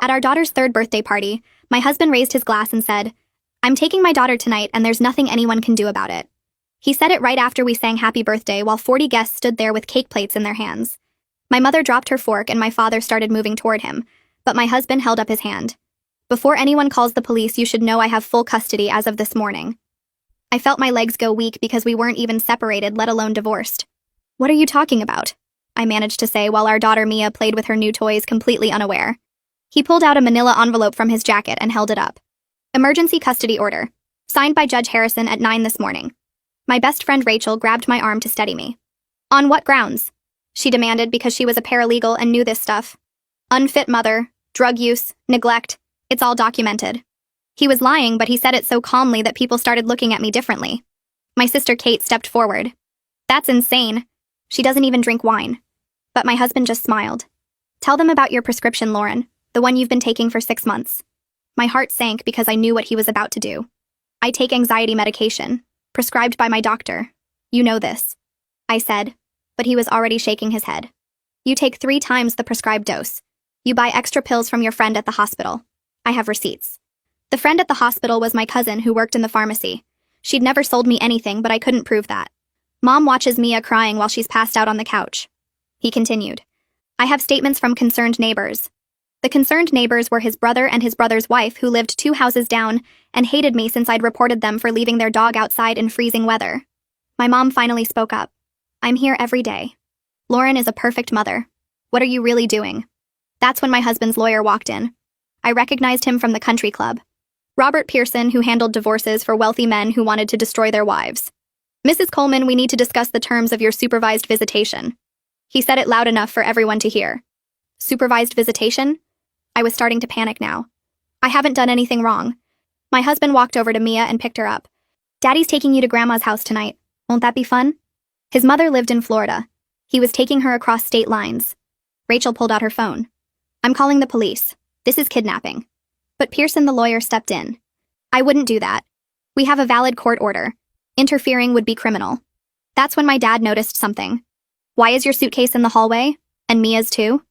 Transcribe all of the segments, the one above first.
At our daughter's third birthday party, my husband raised his glass and said, "I'm taking my daughter tonight and there's nothing anyone can do about it." He said it right after we sang happy birthday while 40 guests stood there with cake plates in their hands. My mother dropped her fork and my father started moving toward him, but my husband held up his hand. "Before anyone calls the police, you should know I have full custody as of this morning." I felt my legs go weak because we weren't even separated, let alone divorced. "What are you talking about?" I managed to say while our daughter Mia played with her new toys completely unaware. He pulled out a manila envelope from his jacket and held it up. "Emergency custody order. Signed by Judge Harrison at 9 this morning." My best friend Rachel grabbed my arm to steady me. "On what grounds?" she demanded because she was a paralegal and knew this stuff. "Unfit mother, drug use, neglect. It's all documented." He was lying, but he said it so calmly that people started looking at me differently. My sister Kate stepped forward. "That's insane. She doesn't even drink wine." But my husband just smiled. "Tell them about your prescription, Lauren, the one you've been taking for 6 months." My heart sank because I knew what he was about to do. "I take anxiety medication, prescribed by my doctor. You know this," I said, but he was already shaking his head. "You take 3 times the prescribed dose. You buy extra pills from your friend at the hospital. I have receipts." The friend at the hospital was my cousin who worked in the pharmacy. She'd never sold me anything, but I couldn't prove that. "Mom watches Mia crying while she's passed out on the couch." He continued. "I have statements from concerned neighbors." The concerned neighbors were his brother and his brother's wife, who lived 2 houses down and hated me since I'd reported them for leaving their dog outside in freezing weather. My mom finally spoke up. "I'm here every day. Lauren is a perfect mother. What are you really doing?" That's when my husband's lawyer walked in. I recognized him from the country club. Robert Pearson, who handled divorces for wealthy men who wanted to destroy their wives. "Mrs. Coleman, we need to discuss the terms of your supervised visitation." He said it loud enough for everyone to hear. Supervised visitation? I was starting to panic now. I haven't done anything wrong. My husband walked over to Mia and picked her up. "Daddy's taking you to Grandma's house tonight. Won't that be fun?" His mother lived in Florida. He was taking her across state lines. Rachel pulled out her phone. "I'm calling the police. This is kidnapping." But Pearson, the lawyer, stepped in. "I wouldn't do that. We have a valid court order. Interfering would be criminal." That's when my dad noticed something. "Why is your suitcase in the hallway? And Mia's too?"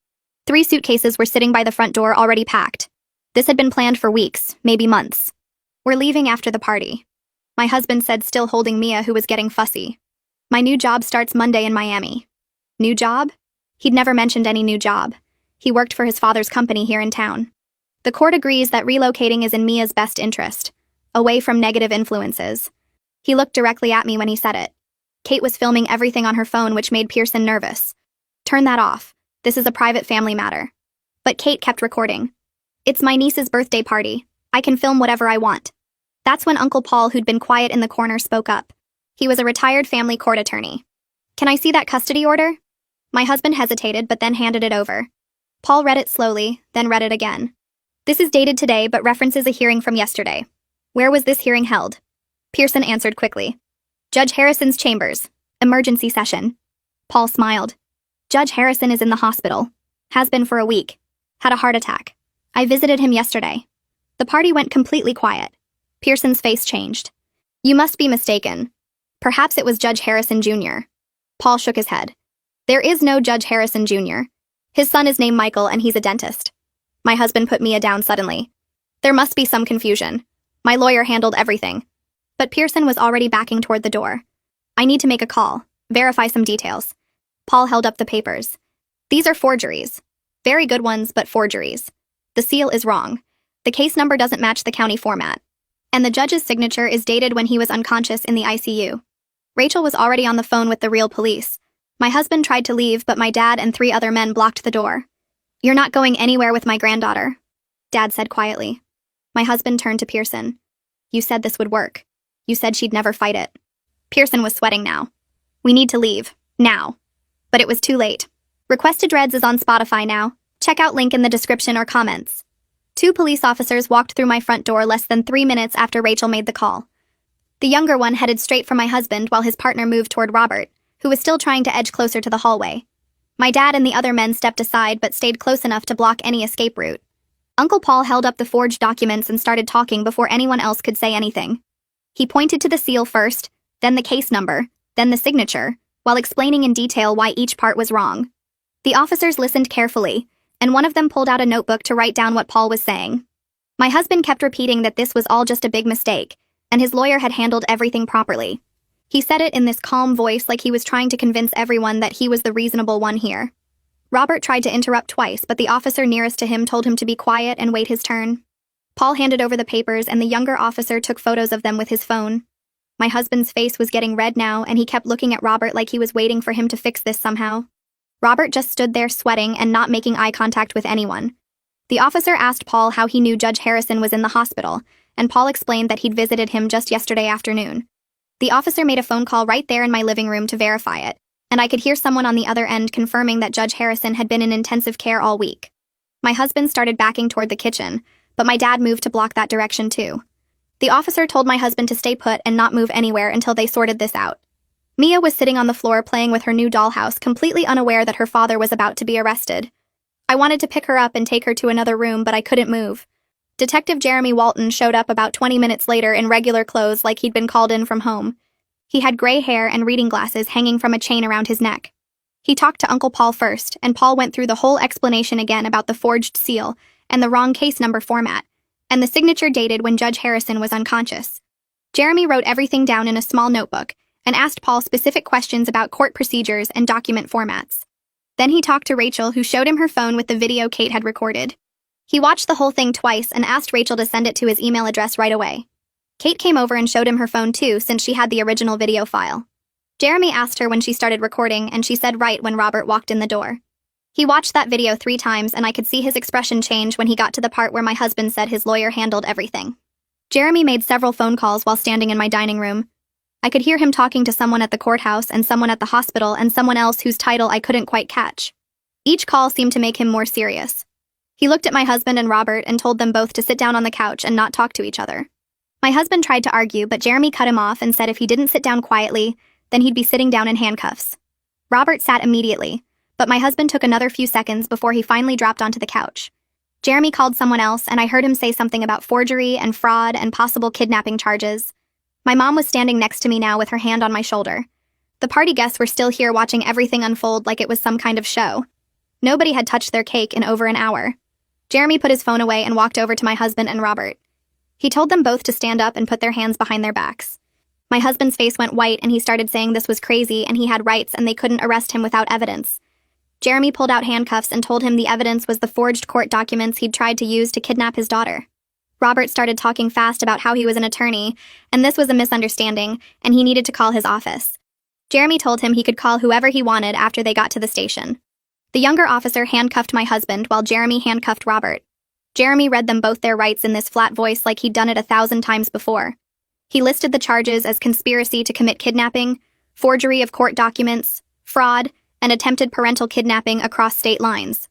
3 suitcases were sitting by the front door already packed. This had been planned for weeks, maybe months. "We're leaving after the party," my husband said, still holding Mia, who was getting fussy. "My new job starts Monday in Miami." New job? He'd never mentioned any new job. He worked for his father's company here in town. "The court agrees that relocating is in Mia's best interest, away from negative influences." He looked directly at me when he said it. Kate was filming everything on her phone, which made Pearson nervous. "Turn that off. This is a private family matter." But Kate kept recording. "It's my niece's birthday party. I can film whatever I want." That's when Uncle Paul, who'd been quiet in the corner, spoke up. He was a retired family court attorney. "Can I see that custody order?" My husband hesitated, but then handed it over. Paul read it slowly, then read it again. "This is dated today, but references a hearing from yesterday. Where was this hearing held?" Pearson answered quickly. "Judge Harrison's chambers. Emergency session." Paul smiled. "Judge Harrison is in the hospital. Has been for a week. Had a heart attack. I visited him yesterday." The party went completely quiet. Pearson's face changed. "You must be mistaken. Perhaps it was Judge Harrison Jr." Paul shook his head. "There is no Judge Harrison Jr. His son is named Michael and he's a dentist." My husband put Mia down suddenly. "There must be some confusion. My lawyer handled everything." But Pearson was already backing toward the door. "I need to make a call, verify some details." Paul held up the papers. "These are forgeries. Very good ones, but forgeries. The seal is wrong. The case number doesn't match the county format. And the judge's signature is dated when he was unconscious in the ICU." Rachel was already on the phone with the real police. My husband tried to leave, but my dad and 3 other men blocked the door. "You're not going anywhere with my granddaughter," Dad said quietly. My husband turned to Pearson. "You said this would work. You said she'd never fight it." Pearson was sweating now. "We need to leave. Now." But it was too late. Requested Dreads is on Spotify now. Check out link in the description or comments. 2 police officers walked through my front door less than 3 minutes after Rachel made the call. The younger one headed straight for my husband while his partner moved toward Robert, who was still trying to edge closer to the hallway. My dad and the other men stepped aside but stayed close enough to block any escape route. Uncle Paul held up the forged documents and started talking before anyone else could say anything. He pointed to the seal first, then the case number, then the signature, while explaining in detail why each part was wrong. The officers listened carefully, and one of them pulled out a notebook to write down what Paul was saying. My husband kept repeating that this was all just a big mistake, and his lawyer had handled everything properly. He said it in this calm voice like he was trying to convince everyone that he was the reasonable one here. Robert tried to interrupt twice, but the officer nearest to him told him to be quiet and wait his turn. Paul handed over the papers, and the younger officer took photos of them with his phone. My husband's face was getting red now, and he kept looking at Robert like he was waiting for him to fix this somehow. Robert just stood there sweating and not making eye contact with anyone. The officer asked Paul how he knew Judge Harrison was in the hospital, and Paul explained that he'd visited him just yesterday afternoon. The officer made a phone call right there in my living room to verify it, and I could hear someone on the other end confirming that Judge Harrison had been in intensive care all week. My husband started backing toward the kitchen, but my dad moved to block that direction too. The officer told my husband to stay put and not move anywhere until they sorted this out. Mia was sitting on the floor playing with her new dollhouse, completely unaware that her father was about to be arrested. I wanted to pick her up and take her to another room, but I couldn't move. Detective Jeremy Walton showed up about 20 minutes later in regular clothes like he'd been called in from home. He had gray hair and reading glasses hanging from a chain around his neck. He talked to Uncle Paul first, and Paul went through the whole explanation again about the forged seal and the wrong case number format, and the signature dated when Judge Harrison was unconscious. Jeremy wrote everything down in a small notebook and asked Paul specific questions about court procedures and document formats. Then he talked to Rachel, who showed him her phone with the video Kate had recorded. He watched the whole thing twice and asked Rachel to send it to his email address right away. Kate came over and showed him her phone too, since she had the original video file. Jeremy asked her when she started recording, and she said right when Robert walked in the door. He watched that video 3 times, and I could see his expression change when he got to the part where my husband said his lawyer handled everything. Jeremy made several phone calls while standing in my dining room. I could hear him talking to someone at the courthouse and someone at the hospital and someone else whose title I couldn't quite catch. Each call seemed to make him more serious. He looked at my husband and Robert and told them both to sit down on the couch and not talk to each other. My husband tried to argue, but Jeremy cut him off and said if he didn't sit down quietly, then he'd be sitting down in handcuffs. Robert sat immediately, but my husband took another few seconds before he finally dropped onto the couch. Jeremy called someone else, and I heard him say something about forgery and fraud and possible kidnapping charges. My mom was standing next to me now with her hand on my shoulder. The party guests were still here watching everything unfold like it was some kind of show. Nobody had touched their cake in over an hour. Jeremy put his phone away and walked over to my husband and Robert. He told them both to stand up and put their hands behind their backs. My husband's face went white and he started saying this was crazy and he had rights and they couldn't arrest him without evidence. Jeremy pulled out handcuffs and told him the evidence was the forged court documents he'd tried to use to kidnap his daughter. Robert started talking fast about how he was an attorney, and this was a misunderstanding, and he needed to call his office. Jeremy told him he could call whoever he wanted after they got to the station. The younger officer handcuffed my husband while Jeremy handcuffed Robert. Jeremy read them both their rights in this flat voice like he'd done it 1,000 times before. He listed the charges as conspiracy to commit kidnapping, forgery of court documents, fraud, and attempted parental kidnapping across state lines.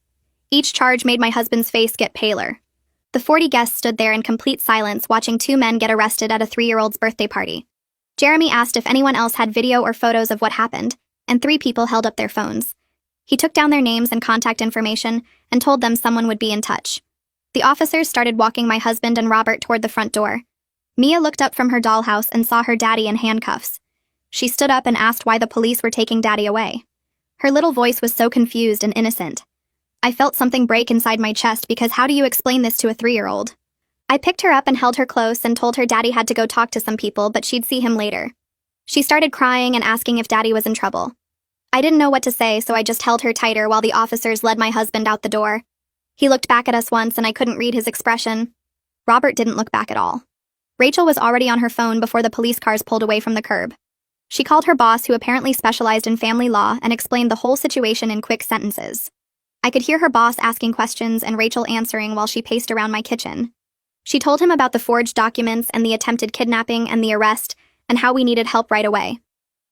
Each charge made my husband's face get paler. The 40 guests stood there in complete silence watching 2 men get arrested at a 3-year-old's birthday party. Jeremy asked if anyone else had video or photos of what happened, and 3 people held up their phones. He took down their names and contact information and told them someone would be in touch. The officers started walking my husband and Robert toward the front door. Mia looked up from her dollhouse and saw her daddy in handcuffs. She stood up and asked why the police were taking daddy away. Her little voice was so confused and innocent. I felt something break inside my chest because how do you explain this to a 3-year-old? I picked her up and held her close and told her daddy had to go talk to some people, but she'd see him later. She started crying and asking if daddy was in trouble. I didn't know what to say, so I just held her tighter while the officers led my husband out the door. He looked back at us once and I couldn't read his expression. Robert didn't look back at all. Rachel was already on her phone before the police cars pulled away from the curb. She called her boss, who apparently specialized in family law, and explained the whole situation in quick sentences. I could hear her boss asking questions and Rachel answering while she paced around my kitchen. She told him about the forged documents and the attempted kidnapping and the arrest and how we needed help right away.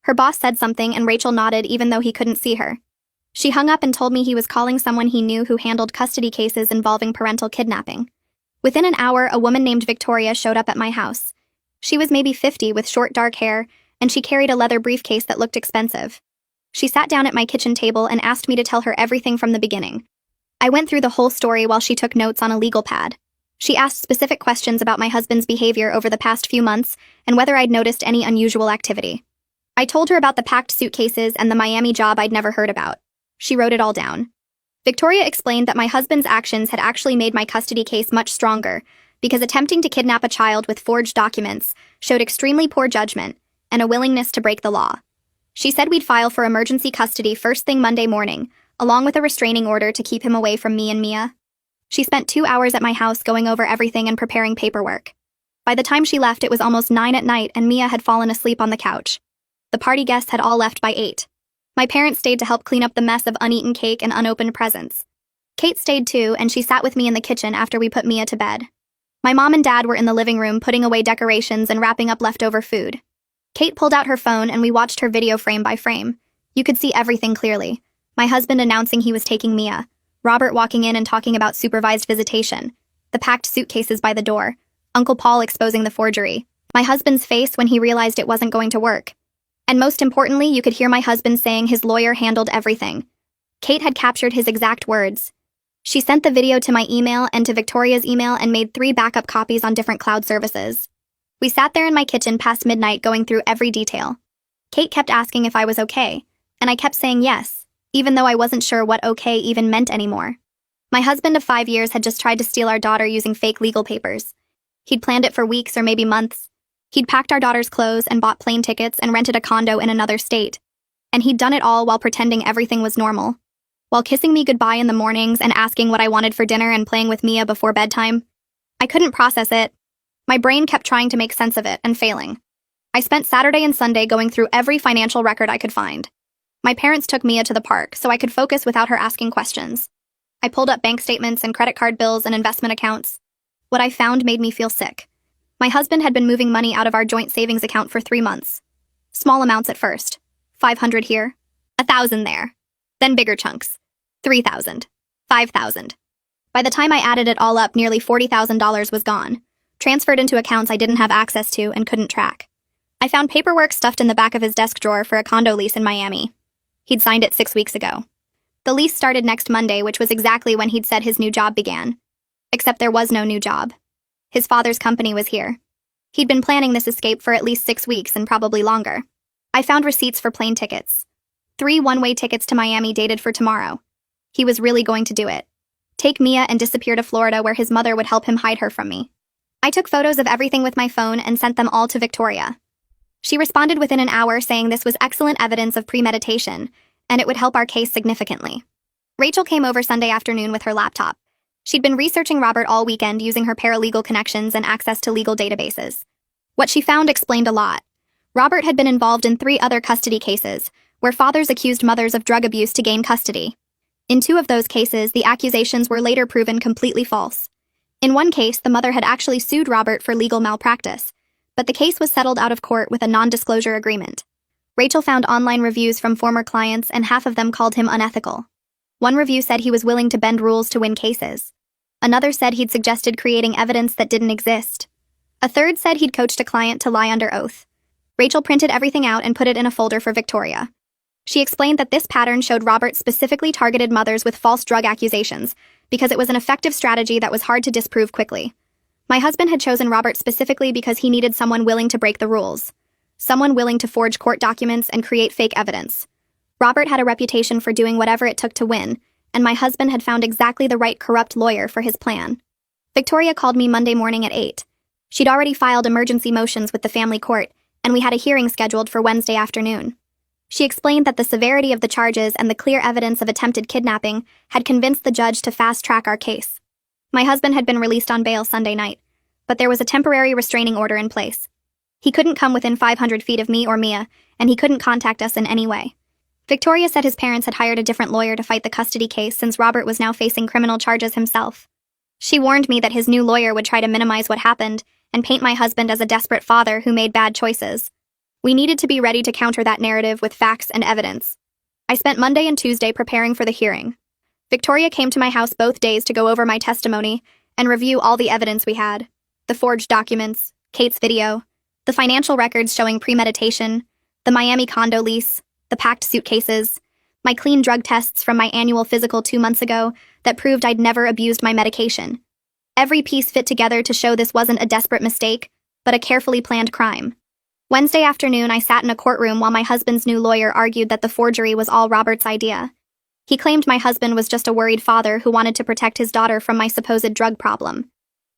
Her boss said something and Rachel nodded even though he couldn't see her. She hung up and told me he was calling someone he knew who handled custody cases involving parental kidnapping. Within an hour, a woman named Victoria showed up at my house. She was maybe 50 with short dark hair, and she carried a leather briefcase that looked expensive. She sat down at my kitchen table and asked me to tell her everything from the beginning. I went through the whole story while she took notes on a legal pad. She asked specific questions about my husband's behavior over the past few months and whether I'd noticed any unusual activity. I told her about the packed suitcases and the Miami job I'd never heard about. She wrote it all down. Victoria explained that my husband's actions had actually made my custody case much stronger because attempting to kidnap a child with forged documents showed extremely poor judgment and a willingness to break the law. She said we'd file for emergency custody first thing Monday morning, along with a restraining order to keep him away from me and Mia. She spent 2 hours at my house going over everything and preparing paperwork. By the time she left, it was almost 9 at night and Mia had fallen asleep on the couch. The party guests had all left by 8. My parents stayed to help clean up the mess of uneaten cake and unopened presents. Kate stayed too, and she sat with me in the kitchen after we put Mia to bed. My mom and dad were in the living room putting away decorations and wrapping up leftover food. Kate pulled out her phone and we watched her video frame by frame. You could see everything clearly. My husband announcing he was taking Mia, Robert walking in and talking about supervised visitation, the packed suitcases by the door, Uncle Paul exposing the forgery, my husband's face when he realized it wasn't going to work. And most importantly, you could hear my husband saying his lawyer handled everything. Kate had captured his exact words. She sent the video to my email and to Victoria's email and made 3 backup copies on different cloud services. We sat there in my kitchen past midnight going through every detail. Kate kept asking if I was okay, and I kept saying yes, even though I wasn't sure what okay even meant anymore. My husband of 5 years had just tried to steal our daughter using fake legal papers. He'd planned it for weeks or maybe months. He'd packed our daughter's clothes and bought plane tickets and rented a condo in another state. And he'd done it all while pretending everything was normal. While kissing me goodbye in the mornings and asking what I wanted for dinner and playing with Mia before bedtime. I couldn't process it. My brain kept trying to make sense of it and failing. I spent Saturday and Sunday going through every financial record I could find. My parents took Mia to the park so I could focus without her asking questions. I pulled up bank statements and credit card bills and investment accounts. What I found made me feel sick. My husband had been moving money out of our joint savings account for 3 months. Small amounts at first. 500 here, 1,000 there. Then bigger chunks. 3,000, 5,000. By the time I added it all up, nearly $40,000 was gone, transferred into accounts I didn't have access to and couldn't track. I found paperwork stuffed in the back of his desk drawer for a condo lease in Miami. He'd signed it 6 weeks ago. The lease started next Monday, which was exactly when he'd said his new job began. Except there was no new job. His father's company was here. He'd been planning this escape for at least 6 weeks and probably longer. I found receipts for plane tickets. 3 one-way tickets to Miami dated for tomorrow. He was really going to do it. Take Mia and disappear to Florida where his mother would help him hide her from me. I took photos of everything with my phone and sent them all to Victoria. She responded within an hour saying this was excellent evidence of premeditation, and it would help our case significantly. Rachel came over Sunday afternoon with her laptop. She'd been researching Robert all weekend using her paralegal connections and access to legal databases. What she found explained a lot. Robert had been involved in 3 other custody cases, where fathers accused mothers of drug abuse to gain custody. In 2 of those cases, the accusations were later proven completely false. In one case, the mother had actually sued Robert for legal malpractice, but the case was settled out of court with a non-disclosure agreement. Rachel found online reviews from former clients and half of them called him unethical. One review said he was willing to bend rules to win cases. Another said he'd suggested creating evidence that didn't exist. A third said he'd coached a client to lie under oath. Rachel printed everything out and put it in a folder for Victoria. She explained that this pattern showed Robert specifically targeted mothers with false drug accusations because it was an effective strategy that was hard to disprove quickly. My husband had chosen Robert specifically because he needed someone willing to break the rules. Someone willing to forge court documents and create fake evidence. Robert had a reputation for doing whatever it took to win, and my husband had found exactly the right corrupt lawyer for his plan. Victoria called me Monday morning at 8. She'd already filed emergency motions with the family court, and we had a hearing scheduled for Wednesday afternoon. She explained that the severity of the charges and the clear evidence of attempted kidnapping had convinced the judge to fast-track our case. My husband had been released on bail Sunday night, but there was a temporary restraining order in place. He couldn't come within 500 feet of me or Mia, and he couldn't contact us in any way. Victoria said his parents had hired a different lawyer to fight the custody case since Robert was now facing criminal charges himself. She warned me that his new lawyer would try to minimize what happened and paint my husband as a desperate father who made bad choices. We needed to be ready to counter that narrative with facts and evidence. I spent Monday and Tuesday preparing for the hearing. Victoria came to my house both days to go over my testimony and review all the evidence we had. The forged documents, Kate's video, the financial records showing premeditation, the Miami condo lease, the packed suitcases, my clean drug tests from my annual physical 2 months ago that proved I'd never abused my medication. Every piece fit together to show this wasn't a desperate mistake, but a carefully planned crime. Wednesday afternoon, I sat in a courtroom while my husband's new lawyer argued that the forgery was all Robert's idea. He claimed my husband was just a worried father who wanted to protect his daughter from my supposed drug problem.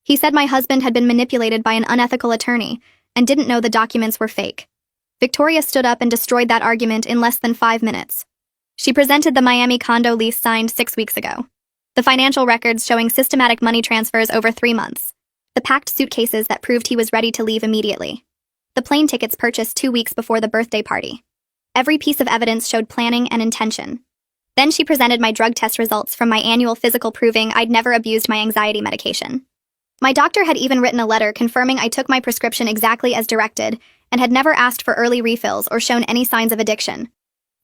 He said my husband had been manipulated by an unethical attorney and didn't know the documents were fake. Victoria stood up and destroyed that argument in less than 5 minutes. She presented the Miami condo lease signed 6 weeks ago, the financial records showing systematic money transfers over 3 months, the packed suitcases that proved he was ready to leave immediately, the plane tickets purchased 2 weeks before the birthday party. Every piece of evidence showed planning and intention. Then she presented my drug test results from my annual physical proving I'd never abused my anxiety medication. My doctor had even written a letter confirming I took my prescription exactly as directed and had never asked for early refills or shown any signs of addiction.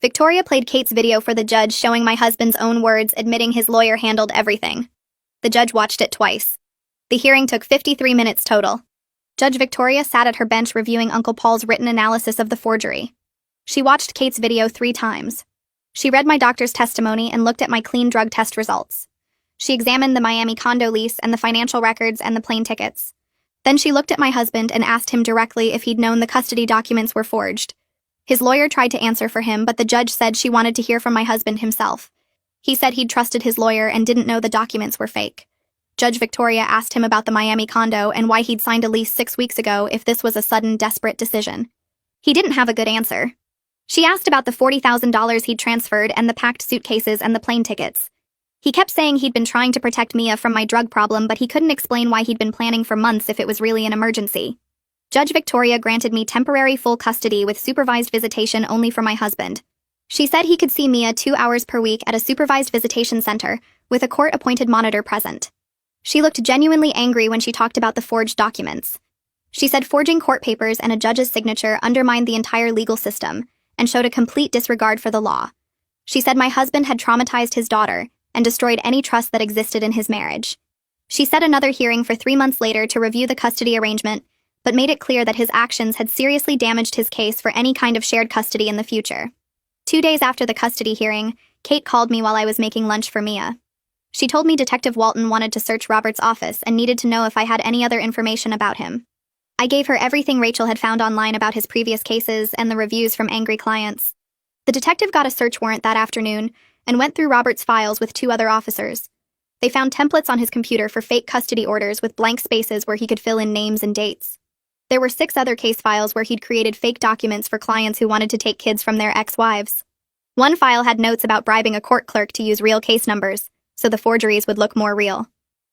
Victoria played Kate's video for the judge showing my husband's own words admitting his lawyer handled everything. The judge watched it twice. The hearing took 53 minutes total. Judge Victoria sat at her bench reviewing Uncle Paul's written analysis of the forgery. She watched Kate's video 3 times. She read my doctor's testimony and looked at my clean drug test results. She examined the Miami condo lease and the financial records and the plane tickets. Then she looked at my husband and asked him directly if he'd known the custody documents were forged. His lawyer tried to answer for him, but the judge said she wanted to hear from my husband himself. He said he'd trusted his lawyer and didn't know the documents were fake. Judge Victoria asked him about the Miami condo and why he'd signed a lease 6 weeks ago if this was a sudden, desperate decision. He didn't have a good answer. She asked about the $40,000 he'd transferred and the packed suitcases and the plane tickets. He kept saying he'd been trying to protect Mia from my drug problem, but he couldn't explain why he'd been planning for months if it was really an emergency. Judge Victoria granted me temporary full custody with supervised visitation only for my husband. She said he could see Mia 2 hours per week at a supervised visitation center, with a court-appointed monitor present. She looked genuinely angry when she talked about the forged documents. She said forging court papers and a judge's signature undermined the entire legal system and showed a complete disregard for the law. She said my husband had traumatized his daughter and destroyed any trust that existed in his marriage. She set another hearing for 3 months later to review the custody arrangement, but made it clear that his actions had seriously damaged his case for any kind of shared custody in the future. 2 days after the custody hearing, Kate called me while I was making lunch for Mia. She told me Detective Walton wanted to search Robert's office and needed to know if I had any other information about him. I gave her everything Rachel had found online about his previous cases and the reviews from angry clients. The detective got a search warrant that afternoon and went through Robert's files with 2 other officers. They found templates on his computer for fake custody orders with blank spaces where he could fill in names and dates. There were 6 other case files where he'd created fake documents for clients who wanted to take kids from their ex-wives. One file had notes about bribing a court clerk to use real case numbers, so the forgeries would look more real.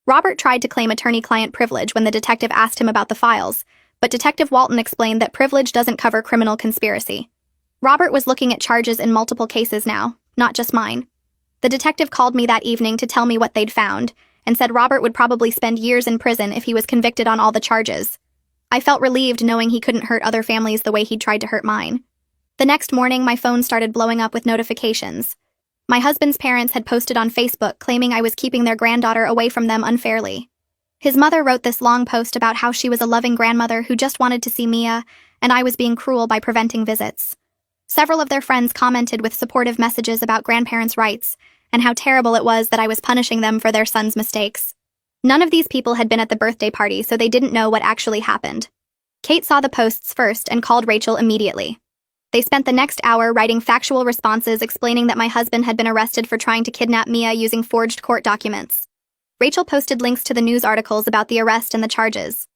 Robert tried to claim attorney-client privilege when the detective asked him about the files, but Detective Walton explained that privilege doesn't cover criminal conspiracy. Robert was looking at charges in multiple cases now, not just mine. The detective called me that evening to tell me what they'd found, and said Robert would probably spend years in prison if he was convicted on all the charges. I felt relieved knowing he couldn't hurt other families the way he'd tried to hurt mine. The next morning, my phone started blowing up with notifications. My husband's parents had posted on Facebook claiming I was keeping their granddaughter away from them unfairly. His mother wrote this long post about how she was a loving grandmother who just wanted to see Mia, and I was being cruel by preventing visits. Several of their friends commented with supportive messages about grandparents' rights, and how terrible it was that I was punishing them for their son's mistakes. None of these people had been at the birthday party, so they didn't know what actually happened. Kate saw the posts first and called Rachel immediately. They spent the next hour writing factual responses explaining that my husband had been arrested for trying to kidnap Mia using forged court documents. Rachel posted links to the news articles about the arrest and the charges.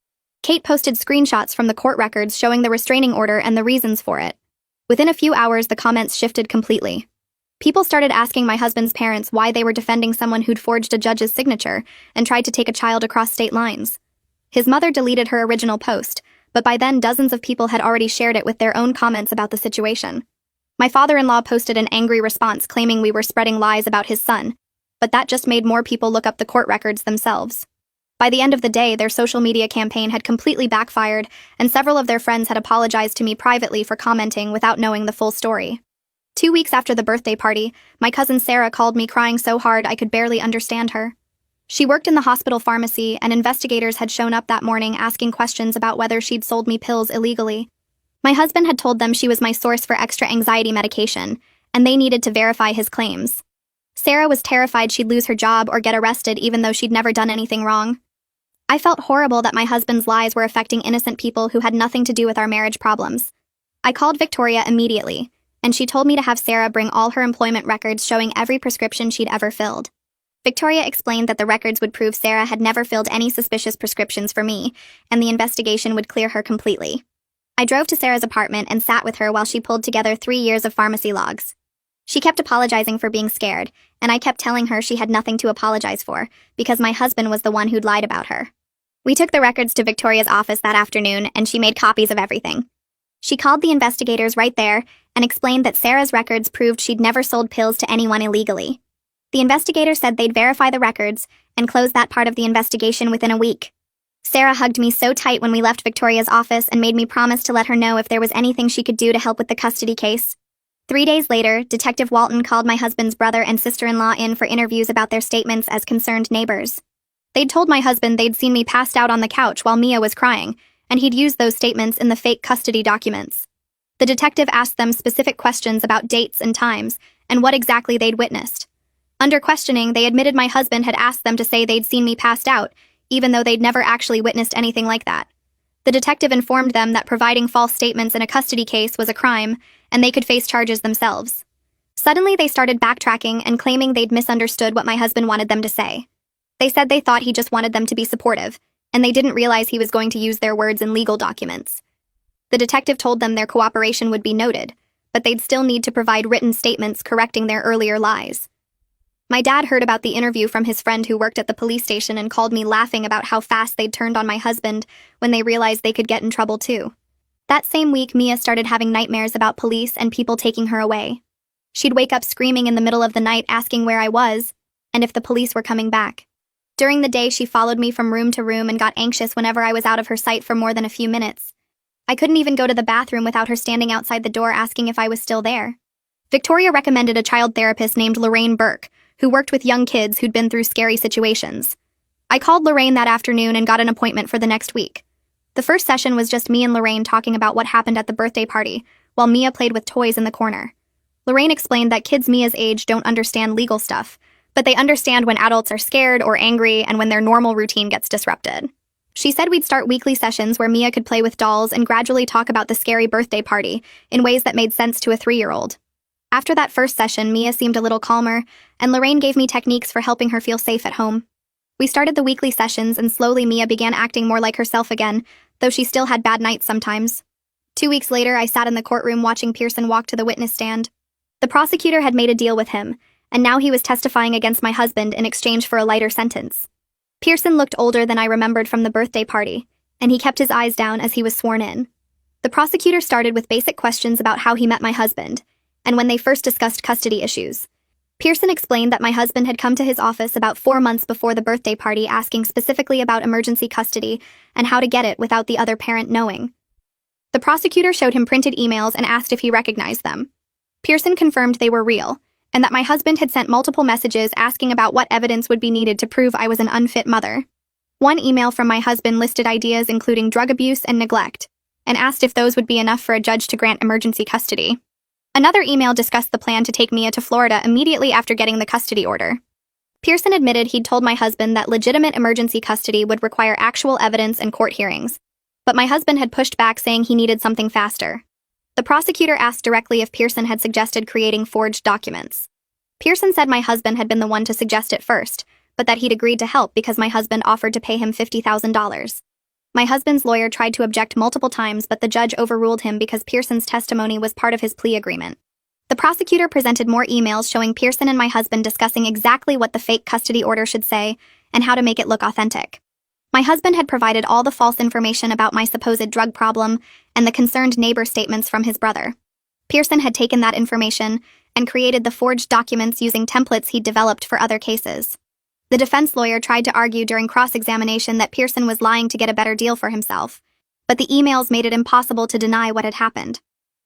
Kate posted screenshots from the court records showing the restraining order and the reasons for it. Within a few hours, the comments shifted completely. People started asking my husband's parents why they were defending someone who'd forged a judge's signature and tried to take a child across state lines. His mother deleted her original post, but by then dozens of people had already shared it with their own comments about the situation. My father-in-law posted an angry response claiming we were spreading lies about his son, but that just made more people look up the court records themselves. By the end of the day, their social media campaign had completely backfired, and several of their friends had apologized to me privately for commenting without knowing the full story. 2 weeks after the birthday party, my cousin Sarah called me crying so hard I could barely understand her. She worked in the hospital pharmacy, and investigators had shown up that morning asking questions about whether she'd sold me pills illegally. My husband had told them she was my source for extra anxiety medication, and they needed to verify his claims. Sarah was terrified she'd lose her job or get arrested even though she'd never done anything wrong. I felt horrible that my husband's lies were affecting innocent people who had nothing to do with our marriage problems. I called Victoria immediately and she told me to have Sarah bring all her employment records showing every prescription she'd ever filled. Victoria explained that the records would prove Sarah had never filled any suspicious prescriptions for me, and the investigation would clear her completely. I drove to Sarah's apartment and sat with her while she pulled together 3 years of pharmacy logs. She kept apologizing for being scared, and I kept telling her she had nothing to apologize for, because my husband was the one who'd lied about her. We took the records to Victoria's office that afternoon, and she made copies of everything. She called the investigators right there and explained that Sarah's records proved she'd never sold pills to anyone illegally. The investigators said they'd verify the records and close that part of the investigation within a week. Sarah hugged me so tight when we left Victoria's office and made me promise to let her know if there was anything she could do to help with the custody case. 3 days later, Detective Walton called my husband's brother and sister-in-law in for interviews about their statements as concerned neighbors. They'd told my husband they'd seen me passed out on the couch while Mia was crying, and he'd used those statements in the fake custody documents. The detective asked them specific questions about dates and times, and what exactly they'd witnessed. Under questioning, they admitted my husband had asked them to say they'd seen me passed out, even though they'd never actually witnessed anything like that. The detective informed them that providing false statements in a custody case was a crime, and they could face charges themselves. Suddenly, they started backtracking and claiming they'd misunderstood what my husband wanted them to say. They said they thought he just wanted them to be supportive, and they didn't realize he was going to use their words in legal documents. The detective told them their cooperation would be noted, but they'd still need to provide written statements correcting their earlier lies. My dad heard about the interview from his friend who worked at the police station and called me laughing about how fast they'd turned on my husband when they realized they could get in trouble too. That same week, Mia started having nightmares about police and people taking her away. She'd wake up screaming in the middle of the night asking where I was, and if the police were coming back. During the day, she followed me from room to room and got anxious whenever I was out of her sight for more than a few minutes. I couldn't even go to the bathroom without her standing outside the door asking if I was still there. Victoria recommended a child therapist named Lorraine Burke, who worked with young kids who'd been through scary situations. I called Lorraine that afternoon and got an appointment for the next week. The first session was just me and Lorraine talking about what happened at the birthday party, while Mia played with toys in the corner. Lorraine explained that kids Mia's age don't understand legal stuff, but they understand when adults are scared or angry and when their normal routine gets disrupted. She said we'd start weekly sessions where Mia could play with dolls and gradually talk about the scary birthday party in ways that made sense to a 3-year-old. After that first session, Mia seemed a little calmer, and Lorraine gave me techniques for helping her feel safe at home. We started the weekly sessions, and slowly Mia began acting more like herself again, though she still had bad nights sometimes. 2 weeks later, I sat in the courtroom watching Pearson walk to the witness stand. The prosecutor had made a deal with him, and now he was testifying against my husband in exchange for a lighter sentence. Pearson looked older than I remembered from the birthday party, and he kept his eyes down as he was sworn in. The prosecutor started with basic questions about how he met my husband, and when they first discussed custody issues. Pearson explained that my husband had come to his office about 4 months before the birthday party asking specifically about emergency custody and how to get it without the other parent knowing. The prosecutor showed him printed emails and asked if he recognized them. Pearson confirmed they were real, and that my husband had sent multiple messages asking about what evidence would be needed to prove I was an unfit mother. One email from my husband listed ideas including drug abuse and neglect, and asked if those would be enough for a judge to grant emergency custody. Another email discussed the plan to take Mia to Florida immediately after getting the custody order. Pearson admitted he'd told my husband that legitimate emergency custody would require actual evidence and court hearings, but my husband had pushed back saying he needed something faster. The prosecutor asked directly if Pearson had suggested creating forged documents. Pearson said my husband had been the one to suggest it first, but that he'd agreed to help because my husband offered to pay him $50,000. My husband's lawyer tried to object multiple times, but the judge overruled him because Pearson's testimony was part of his plea agreement. The prosecutor presented more emails showing Pearson and my husband discussing exactly what the fake custody order should say and how to make it look authentic. My husband had provided all the false information about my supposed drug problem and the concerned neighbor statements from his brother. Pearson had taken that information and created the forged documents using templates he'd developed for other cases. The defense lawyer tried to argue during cross-examination that Pearson was lying to get a better deal for himself, but the emails made it impossible to deny what had happened.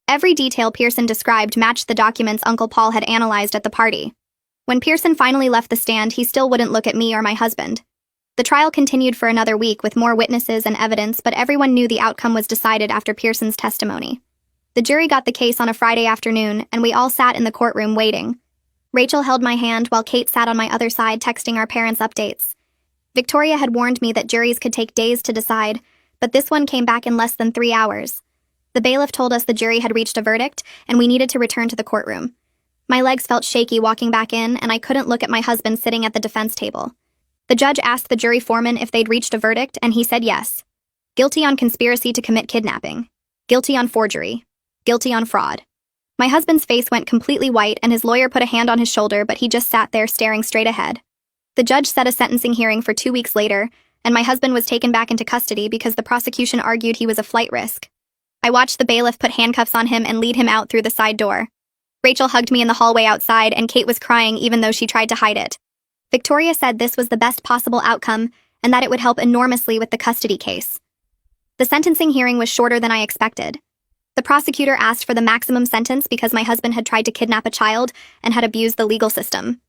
Every detail Pearson described matched the documents Uncle Paul had analyzed at the party. When Pearson finally left the stand, he still wouldn't look at me or my husband. The trial continued for another week with more witnesses and evidence, but everyone knew the outcome was decided after Pearson's testimony. The jury got the case on a Friday afternoon, and we all sat in the courtroom waiting. Rachel held my hand while Kate sat on my other side texting our parents updates. Victoria had warned me that juries could take days to decide, but this one came back in less than 3 hours. The bailiff told us the jury had reached a verdict and we needed to return to the courtroom. My legs felt shaky walking back in, and I couldn't look at my husband sitting at the defense table. The judge asked the jury foreman if they'd reached a verdict, and he said yes. Guilty on conspiracy to commit kidnapping. Guilty on forgery. Guilty on fraud. My husband's face went completely white, and his lawyer put a hand on his shoulder, but he just sat there staring straight ahead. The judge set a sentencing hearing for 2 weeks later, and my husband was taken back into custody because the prosecution argued he was a flight risk. I watched the bailiff put handcuffs on him and lead him out through the side door. Rachel hugged me in the hallway outside, and Kate was crying even though she tried to hide it. Victoria said this was the best possible outcome and that it would help enormously with the custody case. The sentencing hearing was shorter than I expected. The prosecutor asked for the maximum sentence because my husband had tried to kidnap a child and had abused the legal system.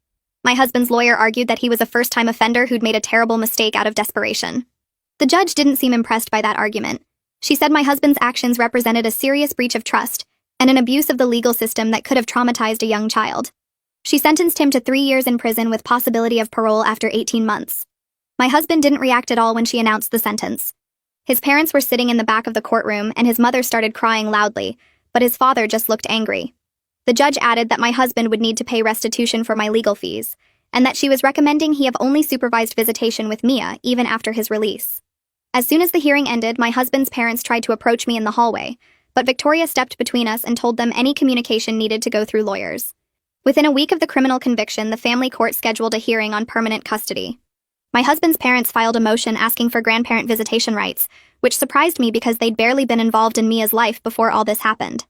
My husband's lawyer argued that he was a first-time offender who'd made a terrible mistake out of desperation. The judge didn't seem impressed by that argument. She said my husband's actions represented a serious breach of trust and an abuse of the legal system that could have traumatized a young child. She sentenced him to 3 years in prison with possibility of parole after 18 months. My husband didn't react at all when she announced the sentence. His parents were sitting in the back of the courtroom, and his mother started crying loudly, but his father just looked angry. The judge added that my husband would need to pay restitution for my legal fees, and that she was recommending he have only supervised visitation with Mia even after his release. As soon as the hearing ended, my husband's parents tried to approach me in the hallway, but Victoria stepped between us and told them any communication needed to go through lawyers. Within a week of the criminal conviction, the family court scheduled a hearing on permanent custody. My husband's parents filed a motion asking for grandparent visitation rights, which surprised me because they'd barely been involved in Mia's life before all this happened.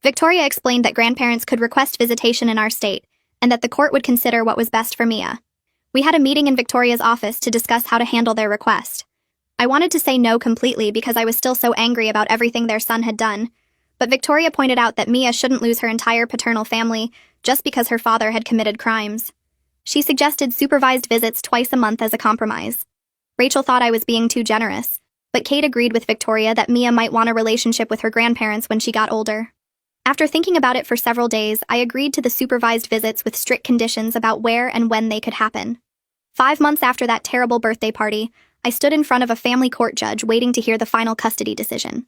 Victoria explained that grandparents could request visitation in our state, and that the court would consider what was best for Mia. We had a meeting in Victoria's office to discuss how to handle their request. I wanted to say no completely because I was still so angry about everything their son had done, but Victoria pointed out that Mia shouldn't lose her entire paternal family just because her father had committed crimes. She suggested supervised visits twice a month as a compromise. Rachel thought I was being too generous, but Kate agreed with Victoria that Mia might want a relationship with her grandparents when she got older. After thinking about it for several days, I agreed to the supervised visits with strict conditions about where and when they could happen. 5 months after that terrible birthday party, I stood in front of a family court judge waiting to hear the final custody decision.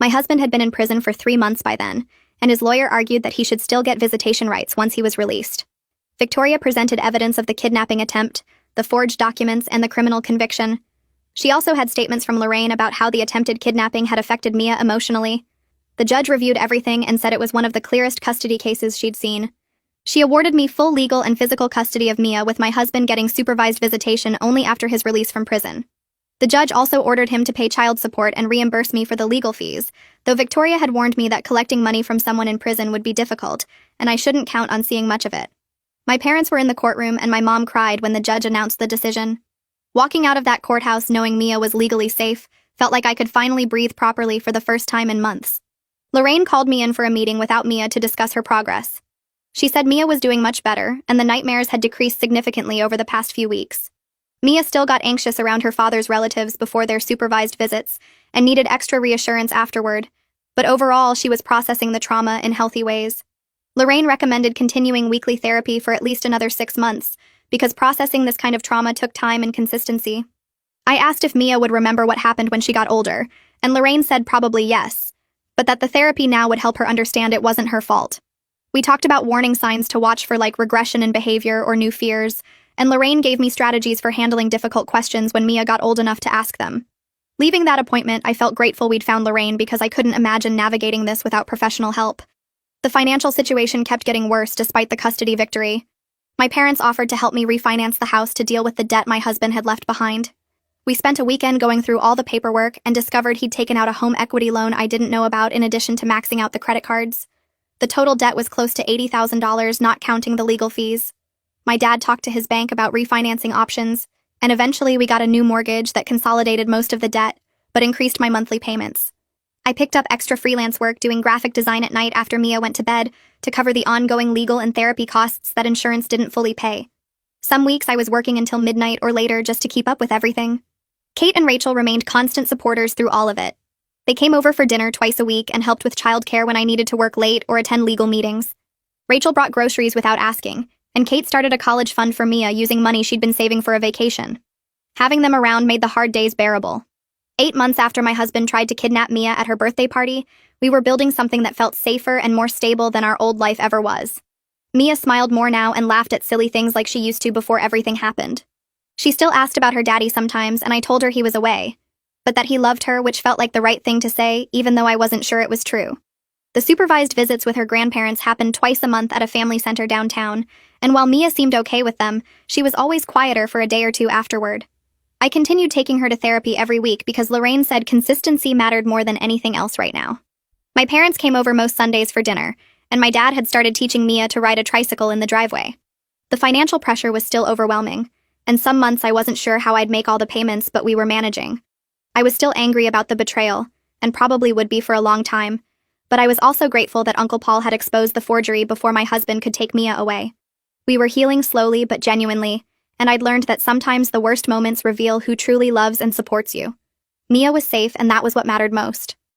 My husband had been in prison for 3 months by then, and his lawyer argued that he should still get visitation rights once he was released. Victoria presented evidence of the kidnapping attempt, the forged documents, and the criminal conviction. She also had statements from Lorraine about how the attempted kidnapping had affected Mia emotionally. The judge reviewed everything and said it was one of the clearest custody cases she'd seen. She awarded me full legal and physical custody of Mia, with my husband getting supervised visitation only after his release from prison. The judge also ordered him to pay child support and reimburse me for the legal fees, though Victoria had warned me that collecting money from someone in prison would be difficult, and I shouldn't count on seeing much of it. My parents were in the courtroom, and my mom cried when the judge announced the decision. Walking out of that courthouse knowing Mia was legally safe felt like I could finally breathe properly for the first time in months. Lorraine called me in for a meeting without Mia to discuss her progress. She said Mia was doing much better, and the nightmares had decreased significantly over the past few weeks. Mia still got anxious around her father's relatives before their supervised visits and needed extra reassurance afterward, but overall she was processing the trauma in healthy ways. Lorraine recommended continuing weekly therapy for at least another 6 months, because processing this kind of trauma took time and consistency. I asked if Mia would remember what happened when she got older, and Lorraine said probably yes, but that the therapy now would help her understand it wasn't her fault. We talked about warning signs to watch for, like regression in behavior or new fears, and Lorraine gave me strategies for handling difficult questions when Mia got old enough to ask them. Leaving that appointment, I felt grateful we'd found Lorraine because I couldn't imagine navigating this without professional help. The financial situation kept getting worse despite the custody victory. My parents offered to help me refinance the house to deal with the debt my husband had left behind. We spent a weekend going through all the paperwork and discovered he'd taken out a home equity loan I didn't know about, in addition to maxing out the credit cards. The total debt was close to $80,000, not counting the legal fees. My dad talked to his bank about refinancing options, and eventually we got a new mortgage that consolidated most of the debt, but increased my monthly payments. I picked up extra freelance work doing graphic design at night after Mia went to bed to cover the ongoing legal and therapy costs that insurance didn't fully pay. Some weeks I was working until midnight or later just to keep up with everything. Kate and Rachel remained constant supporters through all of it. They came over for dinner twice a week and helped with childcare when I needed to work late or attend legal meetings. Rachel brought groceries without asking, and Kate started a college fund for Mia using money she'd been saving for a vacation. Having them around made the hard days bearable. 8 months after my husband tried to kidnap Mia at her birthday party, We were building something that felt safer and more stable than our old life ever was. Mia smiled more now and laughed at silly things like she used to before everything happened. She still asked about her daddy sometimes, and I told her he was away, but that he loved her, which felt like the right thing to say, even though I wasn't sure it was true. The supervised visits with her grandparents happened twice a month at a family center downtown, and while Mia seemed okay with them, she was always quieter for a day or two afterward. I continued taking her to therapy every week because Lorraine said consistency mattered more than anything else right now. My parents came over most Sundays for dinner, and my dad had started teaching Mia to ride a tricycle in the driveway. The financial pressure was still overwhelming, and some months I wasn't sure how I'd make all the payments, but we were managing. I was still angry about the betrayal, and probably would be for a long time, but I was also grateful that Uncle Paul had exposed the forgery before my husband could take Mia away. We were healing slowly but genuinely, and I'd learned that sometimes the worst moments reveal who truly loves and supports you. Mia was safe, and that was what mattered most.